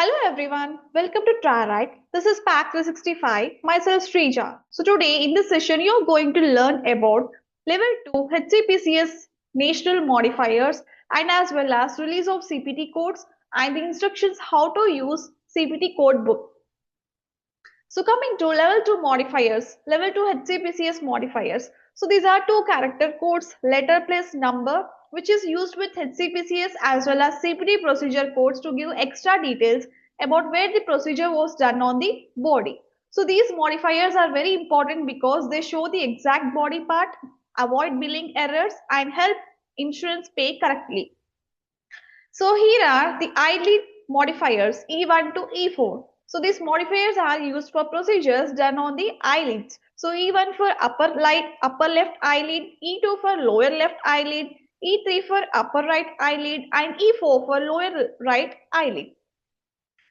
Hello everyone, welcome to Try Right. This is Pack 365, myself Srija. So today in this session you're going to learn about Level 2 HCPCS National Modifiers and as well as release of CPT codes and the instructions how to use CPT code book. So coming to Level 2 modifiers, Level 2 HCPCS modifiers. So these are two character codes, letter plus number, which is used with HCPCS as well as CPT procedure codes to give extra details about where the procedure was done on the body. So these modifiers are very important because they show the exact body part, avoid billing errors and help insurance pay correctly. So here are the eyelid modifiers E1 to E4. So these modifiers are used for procedures done on the eyelids. So E1 for upper left eyelid, E2 for lower left eyelid, E3 for upper right eyelid and E4 for lower right eyelid.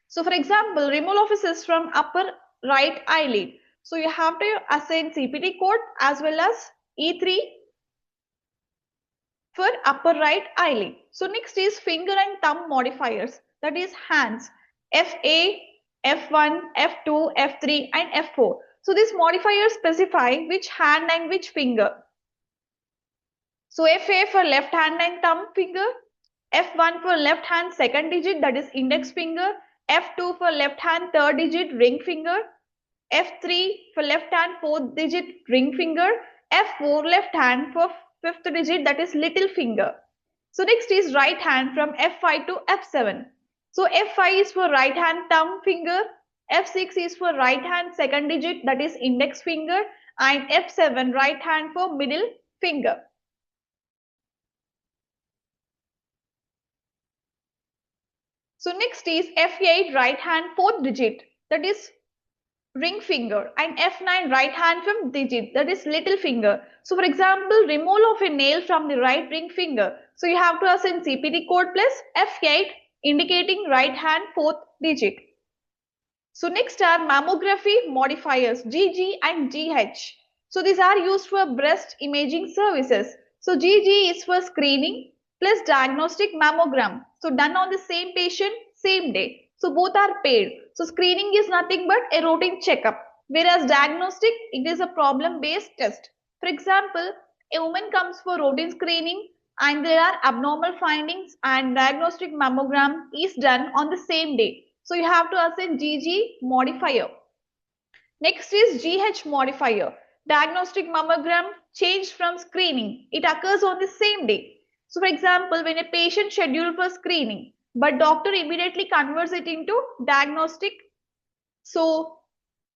So for example, removal of a cyst from upper right eyelid. So you have to assign CPT code as well as E3 for upper right eyelid. So next is finger and thumb modifiers, that is hands, FA, F1, F2, F3 and F4. So these modifiers specify which hand and which finger. So FA for left hand and thumb finger, F1 for left hand second digit, that is index finger, F2 for left hand third digit ring finger, F3 for left hand fourth digit ring finger, F4 left hand for fifth digit, that is little finger. So next is right hand from F5 to F7. So F5 is for right hand thumb finger, F6 is for right hand second digit, that is index finger, and F7 right hand for middle finger. So next is F8 right hand fourth digit, that is ring finger, and F9 right hand fifth digit, that is little finger. So for example, removal of a nail from the right ring finger. So you have to assign CPT code plus F8 indicating right hand fourth digit. So next are mammography modifiers GG and GH. So these are used for breast imaging services. So GG is for screening plus diagnostic mammogram. So done on the same patient, same day. So both are paid. So screening is nothing but a routine checkup. Whereas diagnostic, it is a problem-based test. For example, a woman comes for routine screening and there are abnormal findings and diagnostic mammogram is done on the same day. So you have to assign GG modifier. Next is GH modifier. Diagnostic mammogram changed from screening. It occurs on the same day. So for example, when a patient scheduled for screening, but doctor immediately converts it into diagnostic. So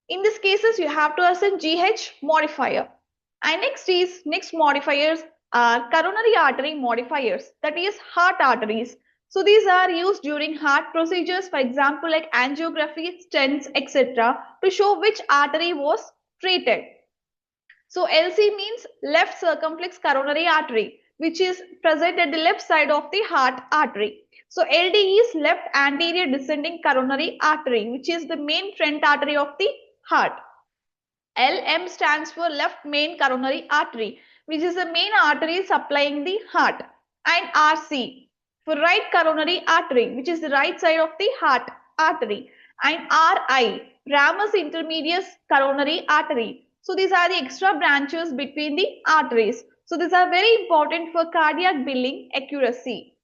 in these cases, you have to assign GH modifier. And next modifiers are coronary artery modifiers, that is heart arteries. So these are used during heart procedures, for example, like angiography, stents, etc., to show which artery was treated. So LC means left circumflex coronary artery, which is present at the left side of the heart artery. So LD is left anterior descending coronary artery, which is the main front artery of the heart. LM stands for left main coronary artery, which is the main artery supplying the heart. And RC for right coronary artery, which is the right side of the heart artery. And RI, ramus intermedius coronary artery. So these are the extra branches between the arteries. So these are very important for cardiac billing accuracy.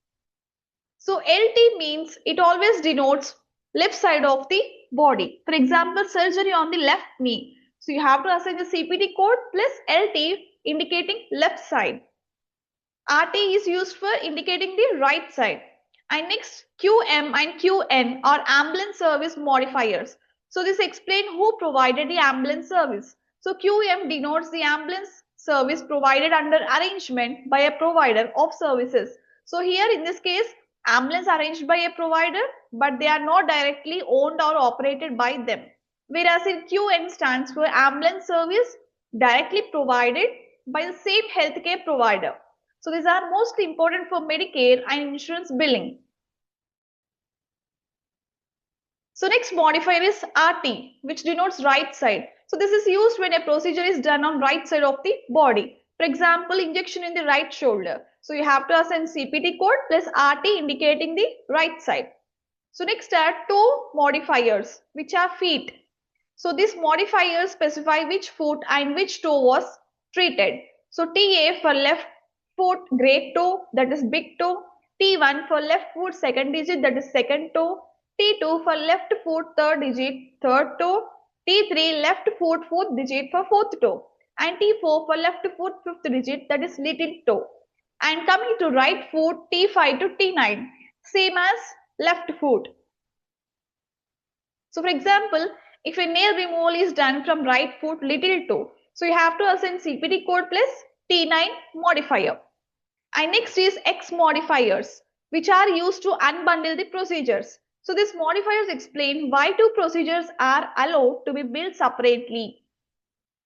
So LT means it always denotes left side of the body. For example, surgery on the left knee. So you have to assign the CPT code plus LT indicating left side. RT is used for indicating the right side. And next, QM and QN are ambulance service modifiers. So this explains who provided the ambulance service. So QM denotes the ambulance service provided under arrangement by a provider of services. So here in this case, ambulance arranged by a provider, but they are not directly owned or operated by them. Whereas in QN stands for ambulance service directly provided by the same healthcare provider. So these are most important for Medicare and insurance billing. So next modifier is RT, which denotes right side. So this is used when a procedure is done on right side of the body. For example, injection in the right shoulder. So you have to assign CPT code plus RT indicating the right side. So next are toe modifiers, which are feet. So these modifiers specify which foot and which toe was treated. So TA for left foot, great toe, that is big toe. T1 for left foot, second digit, that is second toe. T2 for left foot, third digit, third toe. T3 left foot, fourth digit for fourth toe. And T4 for left foot, fifth digit, that is little toe. And coming to right foot, T5 to T9, same as left foot. So for example, if a nail removal is done from right foot little toe, so you have to assign CPT code plus T9 modifier. And next is X modifiers, which are used to unbundle the procedures. So these modifiers explain why two procedures are allowed to be billed separately.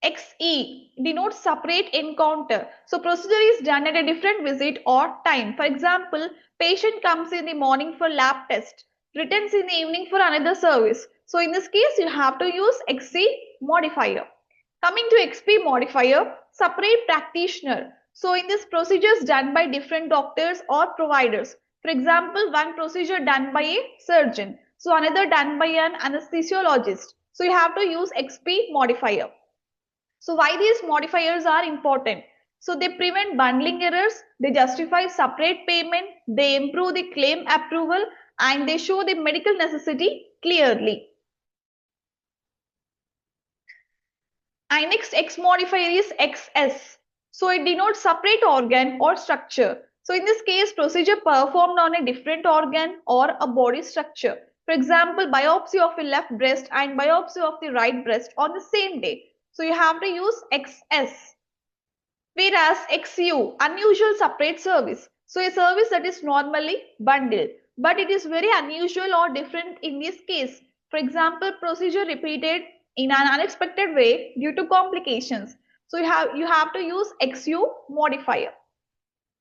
XE denotes separate encounter. So procedure is done at a different visit or time. For example, patient comes in the morning for lab test, returns in the evening for another service. So in this case, you have to use XE modifier. Coming to XP modifier, separate practitioner. So in this procedure is done by different doctors or providers. For example, one procedure done by a surgeon. So another done by an anesthesiologist. So you have to use XP modifier. So why these modifiers are important? So they prevent bundling errors, they justify separate payment, they improve the claim approval, and they show the medical necessity clearly. And next X modifier is XS. So it denotes separate organ or structure. So in this case, procedure performed on a different organ or a body structure. For example, biopsy of a left breast and biopsy of the right breast on the same day. So you have to use XS. Whereas XU, unusual separate service. So a service that is normally bundled, but it is very unusual or different in this case. For example, procedure repeated in an unexpected way due to complications. So you have to use XU modifier.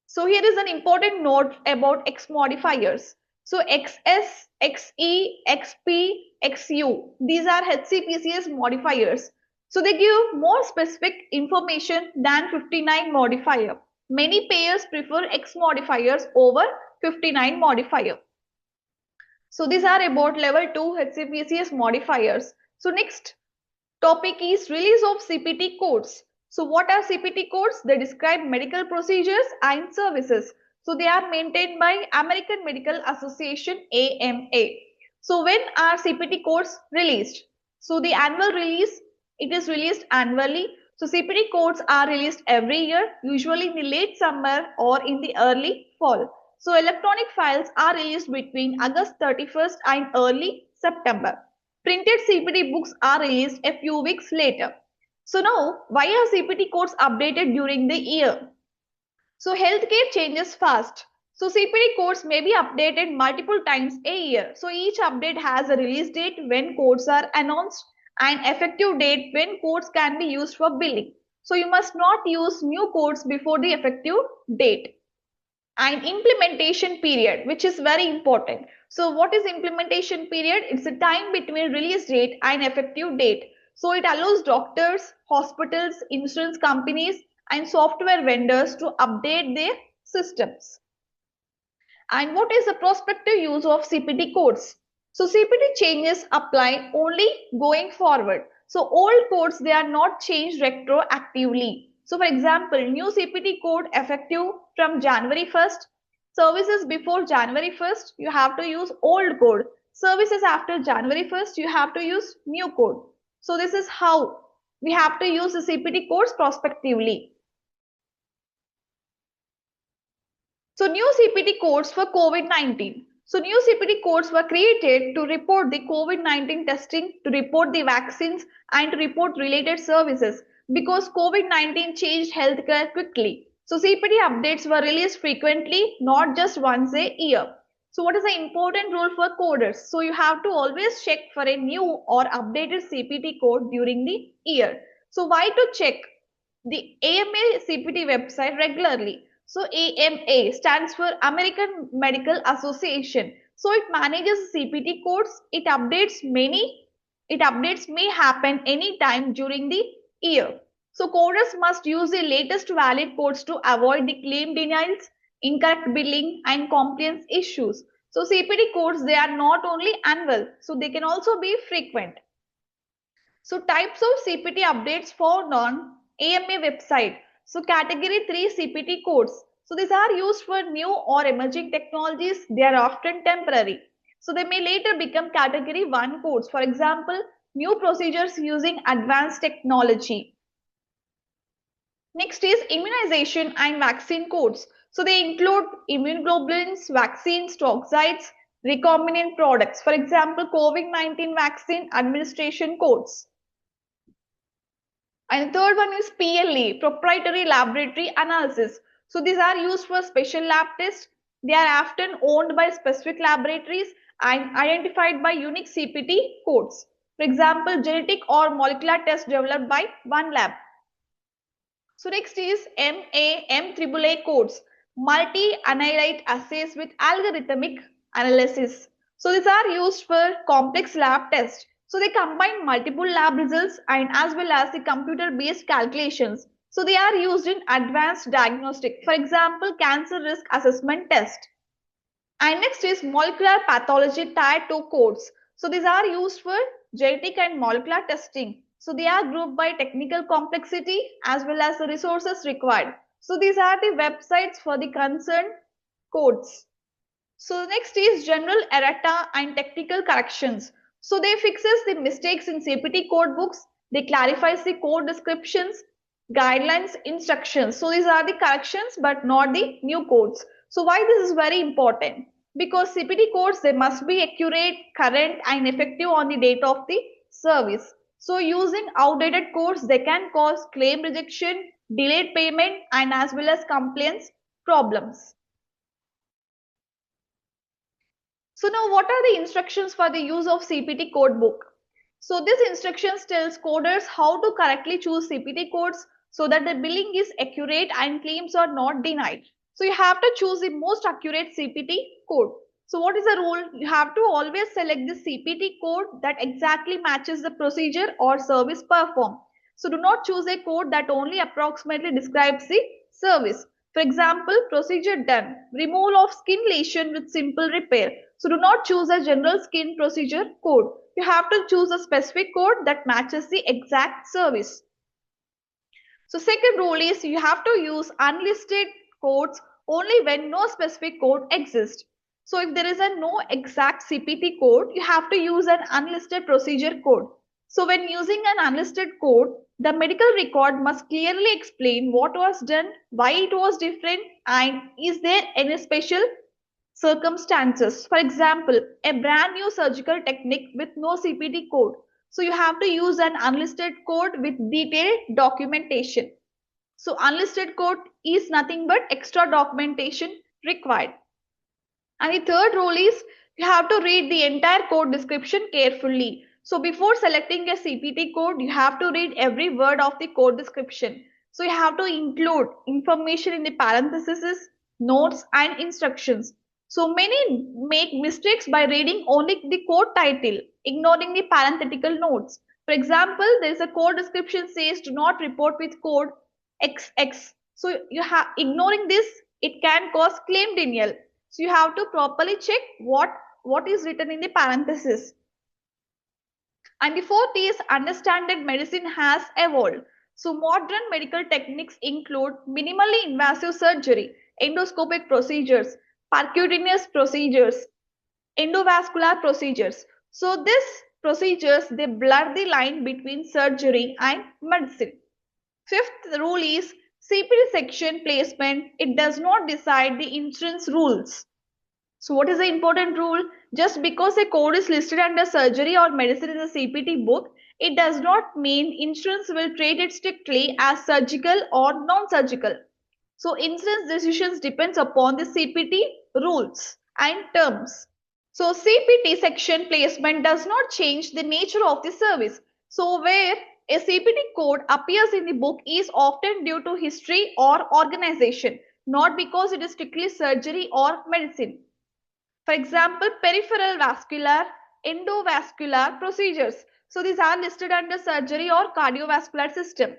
So here is an important note about X modifiers. So XS, XE, XP, XU, these are HCPCS modifiers. So they give more specific information than 59 modifier. Many payers prefer X modifiers over 59 modifier. So these are about level 2 HCPCS modifiers. So next topic is release of CPT codes. So what are CPT codes? They describe medical procedures and services. So they are maintained by American Medical Association AMA. So when are CPT codes released? So the annual release, it is released annually. So CPT codes are released every year, usually in the late summer or in the early fall. So electronic files are released between August 31st and early September. Printed CPT books are released a few weeks later. So now, why are CPT codes updated during the year? So healthcare changes fast. So CPT codes may be updated multiple times a year. So each update has a release date when codes are announced and effective date when codes can be used for billing. So you must not use new codes before the effective date. And implementation period, which is very important. So what is implementation period? It's the time between release date and effective date. So it allows doctors, hospitals, insurance companies and software vendors to update their systems. And what is the prospective use of CPT codes? So CPT changes apply only going forward. So old codes, they are not changed retroactively. So for example, new CPT code effective from January 1st. Services before January 1st, you have to use old code. Services after January 1st, you have to use new code. So this is how we have to use the CPT codes prospectively. So new CPT codes for COVID-19. So new CPT codes were created to report the COVID-19 testing, to report the vaccines and to report related services because COVID-19 changed healthcare quickly. So CPT updates were released frequently, not just once a year. So what is the important rule for coders? So you have to always check for a new or updated CPT code during the year. So why to check? The AMA CPT website regularly. So AMA stands for American Medical Association. So it manages CPT codes. It updates may happen anytime during the year. So coders must use the latest valid codes to avoid the claim denials, incorrect billing and compliance issues. So CPT codes, they are not only annual, so they can also be frequent. So types of CPT updates found on AMA website. So category 3 CPT codes. So these are used for new or emerging technologies. They are often temporary. So they may later become category 1 codes. For example, new procedures using advanced technology. Next is immunization and vaccine codes. So they include immunoglobulins, vaccines, toxoids, recombinant products. For example, COVID-19 vaccine administration codes. And the third one is PLA, proprietary laboratory analysis. So these are used for special lab tests. They are often owned by specific laboratories and identified by unique CPT codes. For example, genetic or molecular tests developed by one lab. So next is MAAA codes, multi-analyte assays with algorithmic analysis. So these are used for complex lab tests. So they combine multiple lab results and as well as the computer-based calculations. So they are used in advanced diagnostic. For example, cancer risk assessment test. And next is molecular pathology tier 2 codes. So these are used for genetic and molecular testing. So they are grouped by technical complexity as well as the resources required. So these are the websites for the concerned codes. So next is general errata and technical corrections. So they fixes the mistakes in CPT code books. They clarifies the code descriptions, guidelines, instructions. So these are the corrections but not the new codes. So why this is very important? Because CPT codes, they must be accurate, current and effective on the date of the service. So using outdated codes, they can cause claim rejection, delayed payment and as well as compliance problems. So now what are the instructions for the use of CPT code book? So this instructions tells coders how to correctly choose CPT codes so that the billing is accurate and claims are not denied. So you have to choose the most accurate CPT code. So what is the rule? You have to always select the CPT code that exactly matches the procedure or service performed. So do not choose a code that only approximately describes the service. For example, procedure done, removal of skin lesion with simple repair. So do not choose a general skin procedure code. You have to choose a specific code that matches the exact service. So second rule is you have to use unlisted codes only when no specific code exists. So if there is a no exact CPT code, you have to use an unlisted procedure code. So when using an unlisted code, the medical record must clearly explain what was done, why it was different, and is there any special circumstances. For example, a brand new surgical technique with no CPT code. So you have to use an unlisted code with detailed documentation. So unlisted code is nothing but extra documentation required. And the third rule is you have to read the entire code description carefully. So before selecting a CPT code, you have to read every word of the code description. So you have to include information in the parentheses, notes and instructions. So many make mistakes by reading only the code title, ignoring the parenthetical notes. For example, there is a code description says do not report with code XX. So you have ignoring this, it can cause claim denial. So you have to properly check what is written in the parenthesis. And the fourth is understand that medicine has evolved. So modern medical techniques include minimally invasive surgery, endoscopic procedures, percutaneous procedures, endovascular procedures. So these procedures, they blur the line between surgery and medicine. Fifth rule is CPT section placement. It does not decide the insurance rules. So what is the important rule? Just because a code is listed under surgery or medicine in the CPT book, it does not mean insurance will treat it strictly as surgical or non-surgical. So insurance decisions depends upon the CPT rules and terms. So CPT section placement does not change the nature of the service. So where a CPT code appears in the book is often due to history or organization, not because it is strictly surgery or medicine. For example, peripheral vascular, endovascular procedures. So these are listed under surgery or cardiovascular system.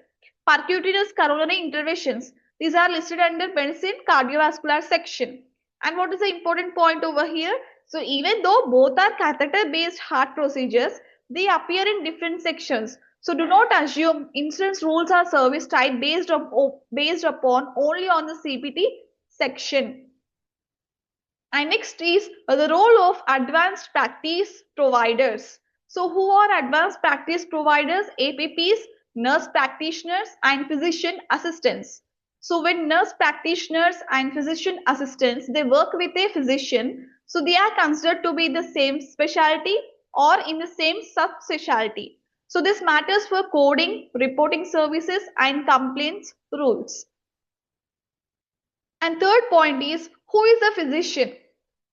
Percutaneous coronary interventions. These are listed under medicine cardiovascular section. And what is the important point over here? So even though both are catheter-based heart procedures, they appear in different sections. So do not assume insurance rules are service type based upon only on the CPT section. And next is the role of advanced practice providers. So who are advanced practice providers? APPs, nurse practitioners and physician assistants. So when nurse practitioners and physician assistants, they work with a physician, so they are considered to be the same specialty or in the same subspecialty. So this matters for coding, reporting services and complaints rules. And third point is, who is a physician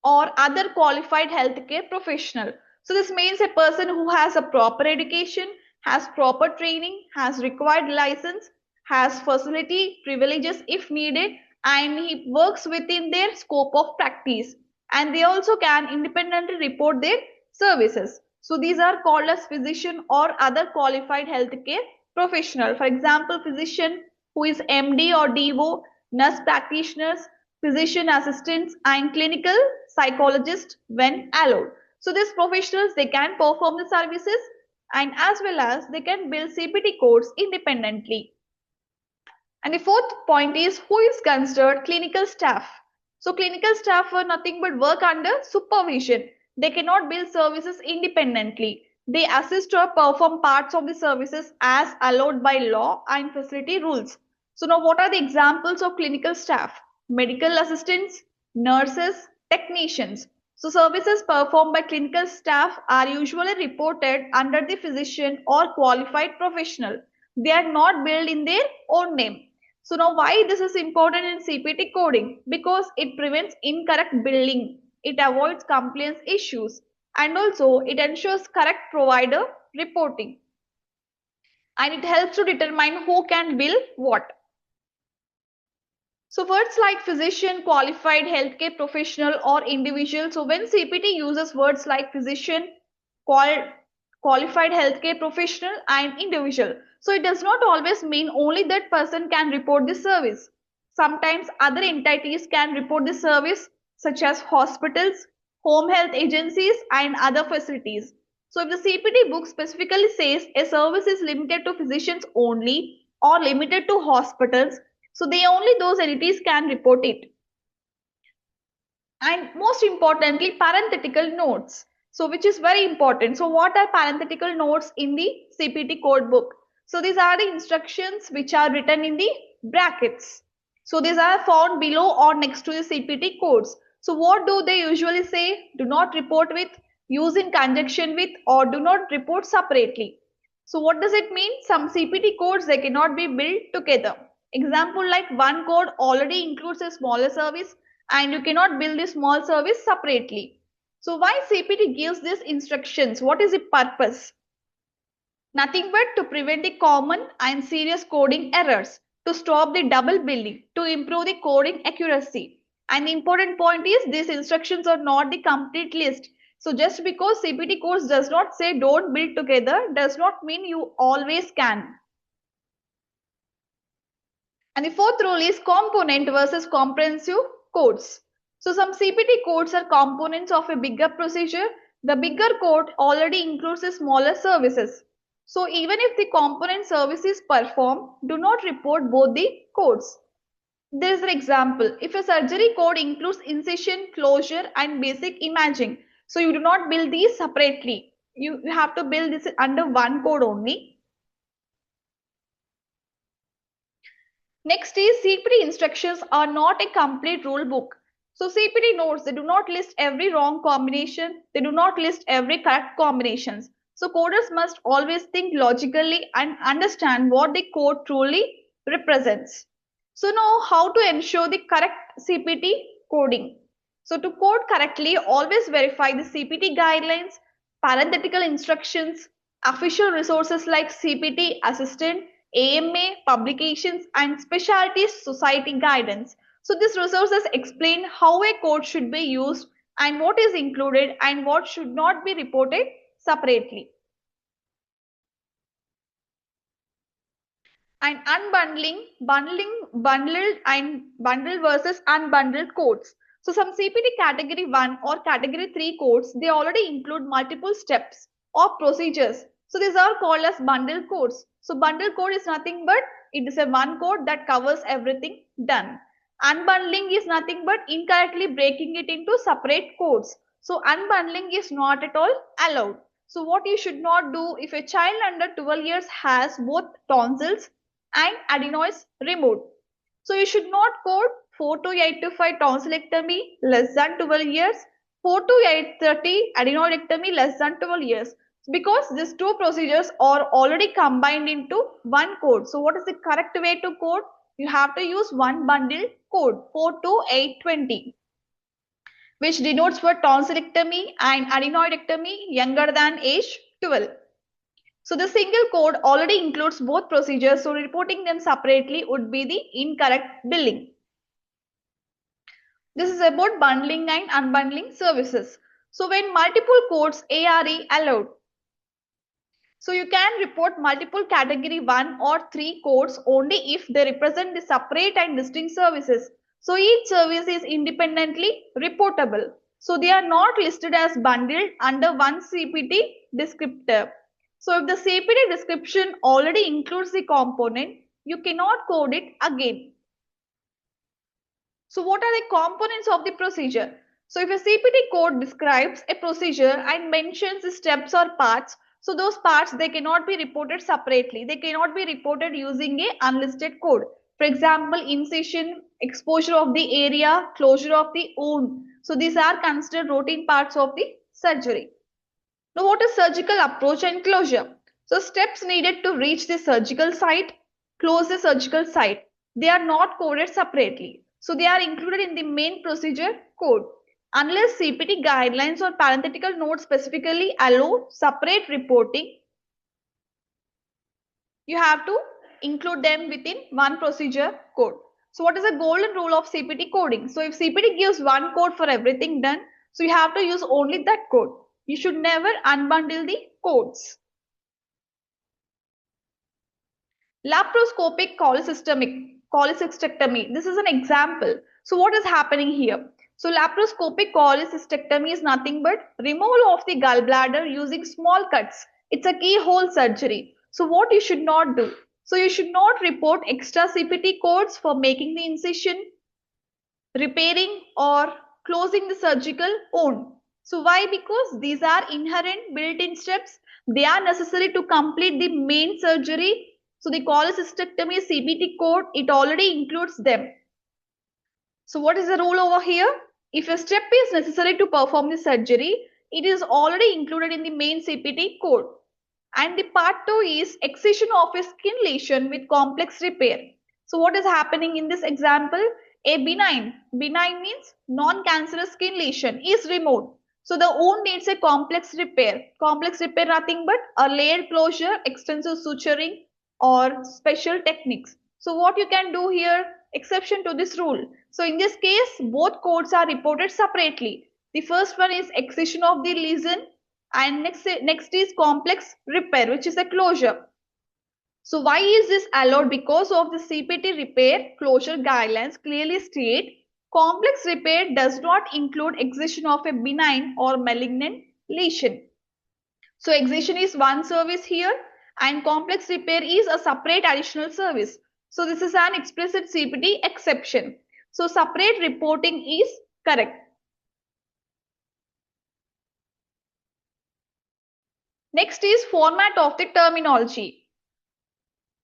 or other qualified healthcare professional? So this means a person who has a proper education, has proper training, has required license, has facility privileges if needed, and he works within their scope of practice. And they also can independently report their services. So these are called as physician or other qualified healthcare professional. For example, physician who is MD or DO, nurse practitioners, physician assistants and clinical psychologists when allowed. So these professionals, they can perform the services and as well as they can build CPT codes independently. And the fourth point is, who is considered clinical staff? So clinical staff are nothing but work under supervision. They cannot build services independently. They assist or perform parts of the services as allowed by law and facility rules. So now what are the examples of clinical staff? Medical assistants, nurses, technicians. So services performed by clinical staff are usually reported under the physician or qualified professional. They are not billed in their own name. So now why this is important in CPT coding? Because it prevents incorrect billing, it avoids compliance issues, and also it ensures correct provider reporting. And it helps to determine who can bill what. So words like physician, qualified healthcare professional or individual. So when CPT uses words like physician, qualified healthcare professional and individual. So it does not always mean only that person can report the service. Sometimes other entities can report the service such as hospitals, home health agencies and other facilities. So if the CPT book specifically says a service is limited to physicians only or limited to hospitals, so they only those entities can report it. And most importantly, parenthetical notes. So which is very important. So what are parenthetical notes in the CPT code book? So these are the instructions which are written in the brackets. So these are found below or next to the CPT codes. So what do they usually say? Do not report with, use in conjunction with, or do not report separately. So what does it mean? Some CPT codes, they cannot be built together. Example, like one code already includes a smaller service and you cannot build the small service separately. So why CPT gives these instructions? What is the purpose? Nothing but to prevent the common and serious coding errors, to stop the double billing, to improve the coding accuracy. And the important point is, these instructions are not the complete list. So just because CPT codes does not say don't build together does not mean you always can. And the fourth rule is component versus comprehensive codes. So some CPT codes are components of a bigger procedure. The bigger code already includes the smaller services. So even if the component service is performed, do not report both the codes. There is an example. If a surgery code includes incision, closure and basic imaging, so you do not build these separately. You have to build this under one code only. Next is CPT instructions are not a complete rule book. So CPT notes, they do not list every wrong combination. They do not list every correct combinations. So coders must always think logically and understand what the code truly represents. So now how to ensure the correct CPT coding. So to code correctly, always verify the CPT guidelines, parenthetical instructions, official resources like CPT Assistant, AMA, publications, and specialty society guidance. So these resources explain how a code should be used and what is included and what should not be reported separately. And unbundling, bundled versus unbundled codes. So some CPT category 1 or category 3 codes, they already include multiple steps or procedures. So these are called as bundle codes. So bundle code is nothing but it is a one code that covers everything done. Unbundling is nothing but incorrectly breaking it into separate codes. So unbundling is not at all allowed. So what you should not do if a child under 12 years has both tonsils and adenoids removed. So you should not code 4 to 8 to 5 tonsillectomy less than 12 years, 4 to 830 adenoidectomy less than 12 years because these two procedures are already combined into one code. So what is the correct way to code? You have to use one bundle code 4 to 820 which denotes for tonsillectomy and adenoidectomy younger than age 12. So the single code already includes both procedures, so reporting them separately would be the incorrect billing. This is about bundling and unbundling services. So when multiple codes ARE allowed. So you can report multiple category 1 or 3 codes only if they represent the separate and distinct services. So each service is independently reportable. So they are not listed as bundled under one CPT descriptor. So if the CPT description already includes the component, you cannot code it again. So what are the components of the procedure? So if a CPT code describes a procedure and mentions the steps or parts, so those parts they cannot be reported separately. They cannot be reported using a unlisted code. For example, incision, exposure of the area, closure of the wound. So these are considered routine parts of the surgery. Now what is surgical approach and closure? So steps needed to reach the surgical site, close the surgical site. They are not coded separately. So they are included in the main procedure code. Unless CPT guidelines or parenthetical notes specifically allow separate reporting, you have to include them within one procedure code. So what is the golden rule of CPT coding? So if CPT gives one code for everything done, so you have to use only that code. You should never unbundle the codes. Laparoscopic cholecystectomy. This is an example. So what is happening here? So laparoscopic cholecystectomy is nothing but removal of the gallbladder using small cuts. It's a keyhole surgery. So what you should not do? So you should not report extra CPT codes for making the incision, repairing or closing the surgical wound. So why? Because these are inherent built-in steps. They are necessary to complete the main surgery. So the cholecystectomy CPT code, it already includes them. So what is the rule over here? If a step is necessary to perform the surgery, it is already included in the main CPT code. And the part 2 is excision of a skin lesion with complex repair. So what is happening in this example? A benign means non-cancerous skin lesion is removed. So the wound needs a complex repair. Complex repair nothing but a layered closure, extensive suturing or special techniques. So what you can do here? Exception to this rule. So in this case, both codes are reported separately. The first one is excision of the lesion and next is complex repair, which is a closure. So why is this allowed? Because of the CPT repair closure guidelines clearly state complex repair does not include excision of a benign or malignant lesion. So excision is one service here and complex repair is a separate additional service. So this is an explicit CPT exception. So separate reporting is correct. Next is format of the terminology.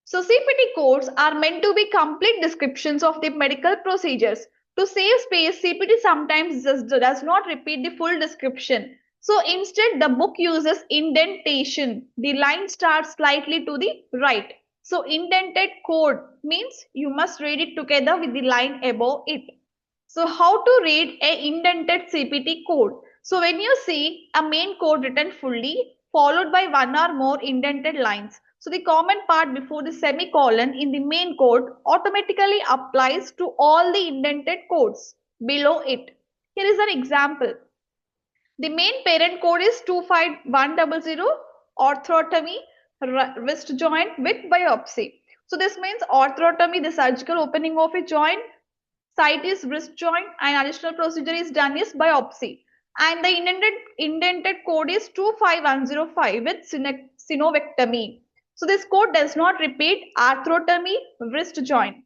So CPT codes are meant to be complete descriptions of the medical procedures. To save space, CPT sometimes does not repeat the full description. So instead, the book uses indentation. The line starts slightly to the right. So indented code means you must read it together with the line above it. So how to read a indented CPT code? So when you see a main code written fully, followed by one or more indented lines, so the comment part before the semicolon in the main code automatically applies to all the indented codes below it. Here is an example. The main parent code is 25100 orthotomy wrist joint with biopsy. So this means orthotomy, the surgical opening of a joint, site is wrist joint, and additional procedure is done is biopsy. And the indented code is 25105 with synovectomy. So this code does not repeat arthrotomy, wrist joint,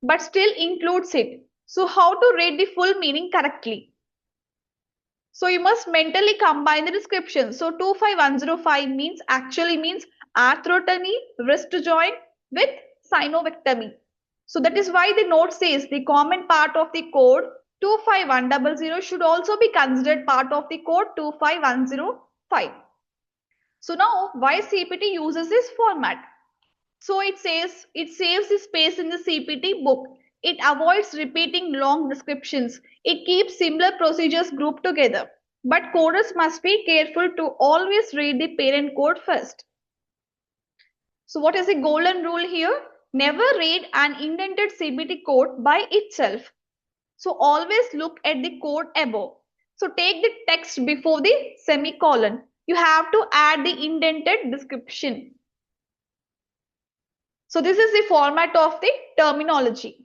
but still includes it. So how to read the full meaning correctly? So you must mentally combine the description. So 25105 actually means arthrotomy, wrist joint with synovectomy. So that is why the note says the common part of the code 25100 should also be considered part of the code 25105. So now why CPT uses this format? So it says it saves the space in the CPT book. It avoids repeating long descriptions. It keeps similar procedures grouped together. But coders must be careful to always read the parent code first. So what is the golden rule here? Never read an indented CPT code by itself. So always look at the code above. So take the text before the semicolon. You have to add the indented description. So this is the format of the terminology.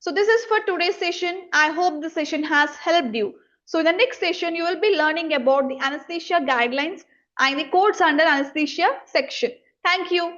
So this is for today's session. I hope the session has helped you. So in the next session, you will be learning about the anesthesia guidelines and the codes under anesthesia section. Thank you.